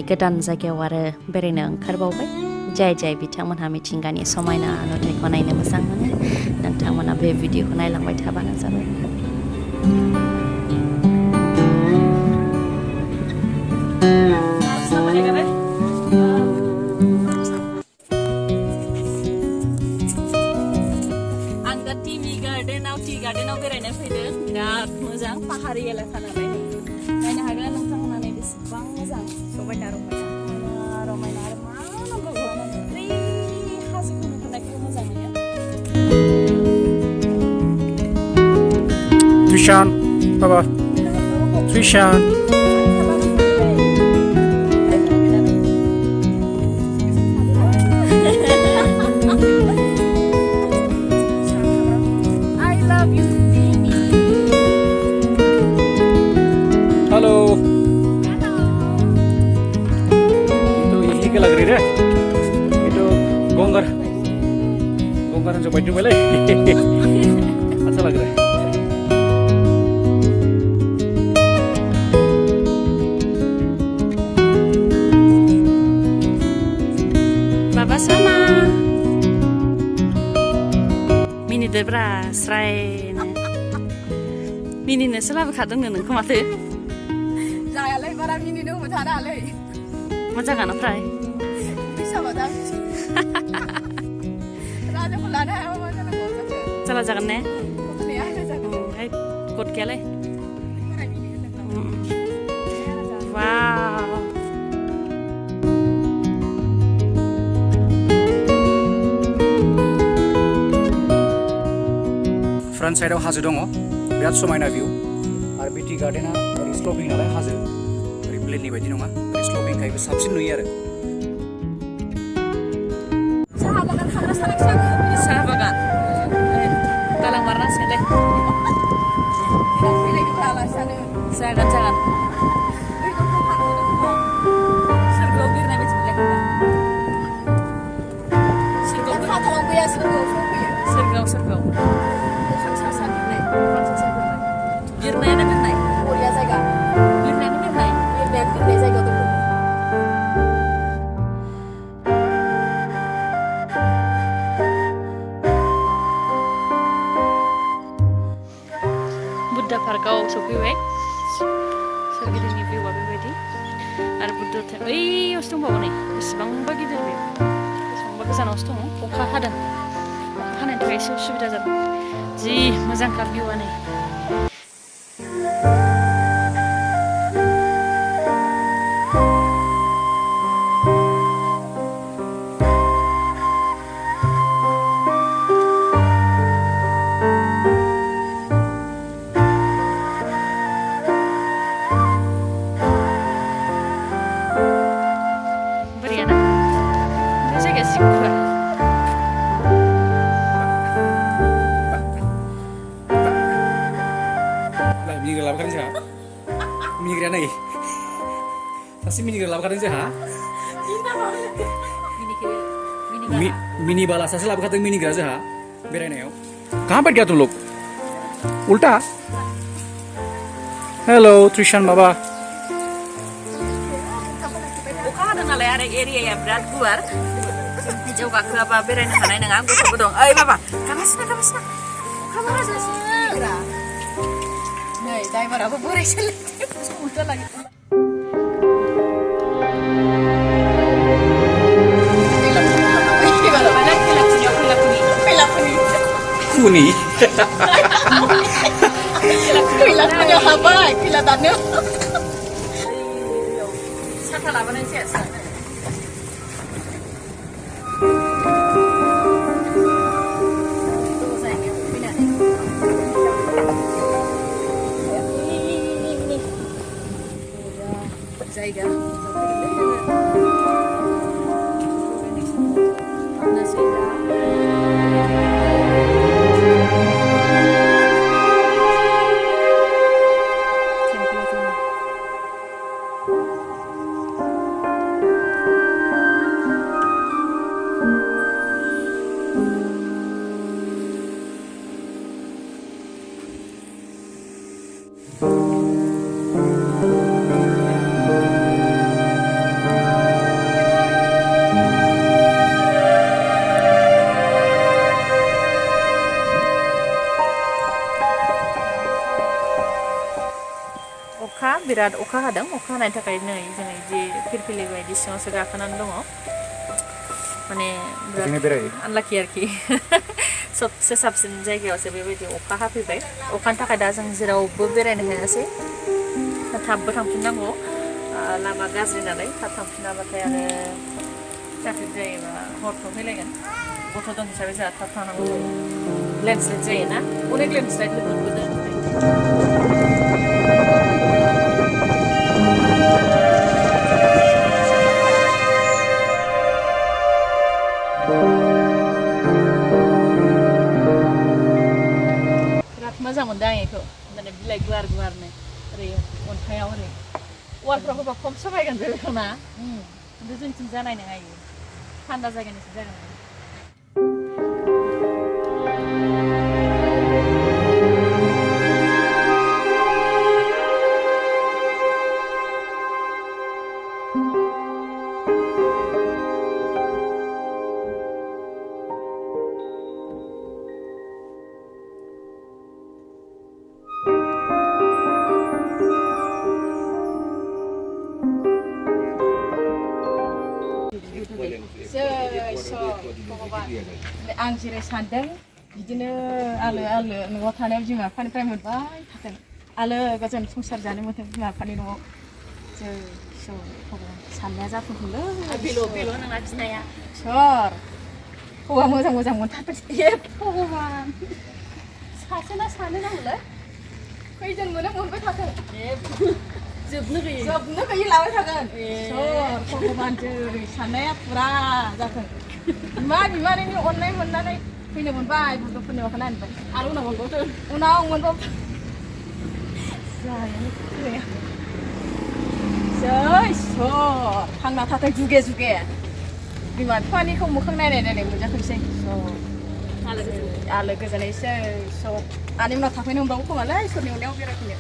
गोदान जायगायाव आरो बेरायनो ओंखारबावबाय जाय बिथांमोनहा मिथिंगानि समायना नुथायखौ नायनो मोजां मोनो नोंथांमोना बे भिडिअखौ नायलांबाय थाबानो जाबाय आं दा टी गार्डेनाव बेरायनो फैदों बिराद मोजां पाहारि एलाका नालाय नायनो हागोन नोंथांमोना नै बेसेबां मोजां समायना रमायना आरो मा नांगौ बै हाजोखौ नुहुरनायखौ मोजां मोनो Trishan, Baba. Trishan. I love you, Mimi. Hello. Itu ini ke lagi deh. Itu gonggar yang coba coba leh. Asal lagi deh. Baba sama. Mini debra srai. Mini nih selalu kadang nengku mati. Jangan lagi para mini nih mau cari lagi. Macam mana pray? Bisa macam. Raja pulang dah, apa macam mana? Cala jangan nih. Ni ada jangan. Hai, kot kele. Wow. Front side hazo dong, biar Somaina view. RBT garden dari sloping nalai hazo. Dari plain ni baju nonga, dari sloping kayak sabsin nuyi ada. Sahabat kan sana sana. Sahabat. Kalang warna sedeh. Tidak pilih di bawah sana. Jangan. Itu tempat itu. Sergobir nabi sebelah kita. Tempat kalau biasa Sergau. Birnanya birnai. Oh ya Jaiga. Birnanya birnai. Birnai Jaiga tu. Buddha Parkau sopiwe. Sergidi ni view abi wedi. Ar Buddha te. Ostung bawa ni. Sebang bagi dia view. Sebang bagi sana ostung. Oka hadan. Oka hadan tu esok sudah jatuh. Ji mazang ka view ani. Mini बाला सासे लाभ खाते mini ग्राज हा बेरायने हो कहाँ बैठ गया तुम लोग उल्टा हेलो त्रिशान बाबा Oka hadan nalar area ya berat guar. Hijau kakak apa berenang kanai nengang gue dong. Baba, kamasna. Kamu aja sih. Nih, driver apa boleh sih? Mudah lagi. Kuni Kilat punya apa? Kilatannya. Saka lawan aja. Jaiga. बिराद अखा हादों अखा हानायनि थाखाय नै जों इदि फिरफिलि बायदि सिङावसो गाखोनानै दङ माने बिराद आनलाखि आरोखि सबसे साबसिन जायगायावसो बेबायदि अखा हाफैबाय अखानि थाखाय दा जों जेरावबो बेरायनो हायासै थाबबो थांफिननांगौ लामा गाज्रि नालाय थाब थांफिनाबाथाय आरो ट्राफिक जायोबा हरफ्राव फैलायगोन गथ' दं हिसाबै जोंहा थाब थांनांगौ जायो लेन्डस्लाइड जायोना अनेक लेन्डस्लाइड लोगो मोनबोदों बिराद मोजां मोनदों आं बेखौ माने बिलाइ गुवार गुवारनो ओरै अन्थाइयाव ओरै वालफ्राव होबा खम समायगोन बेखौ ना खिन्थु जोंथिं जानाय नङा इयो थान्दा जायगानिसो जागोन आं जेरै सानदों बिदिनो आलो आलो न'आव थानायाव बिमा बिफानिफ्राय मोनबाय थाथों आलो गोजोन संसार जानो मोनथों बिमा बिफानि न'आव जों साननाया जाफुंथोंलै बेल' नोंना बिनाया सोर हौवा मोजां मोजां मोनथारदों भगबान सासे ना सानै नांगौलै खैजोन मोनो मोनबाय थाथों जोबनो गैयै लाबाय थागोन सोर भगबान जेरै साननाया फुरा जाथों बिमानैनि अननाय मोननानै फैनो मोनबाय बड'फोरनि अखा नायबाय आरो उनाव मोनबावदों उनाव मोनबावदों जै सर थांना थाथों जुगे जुगे बिमा बिफानिखौ मोखां नायनाय मोनजाथोंसै आलो गोजोनैसै सब आंनि उनाव थाफैनो मोनबावो खोमालै इसोरनि अननायाव बेरायफैनो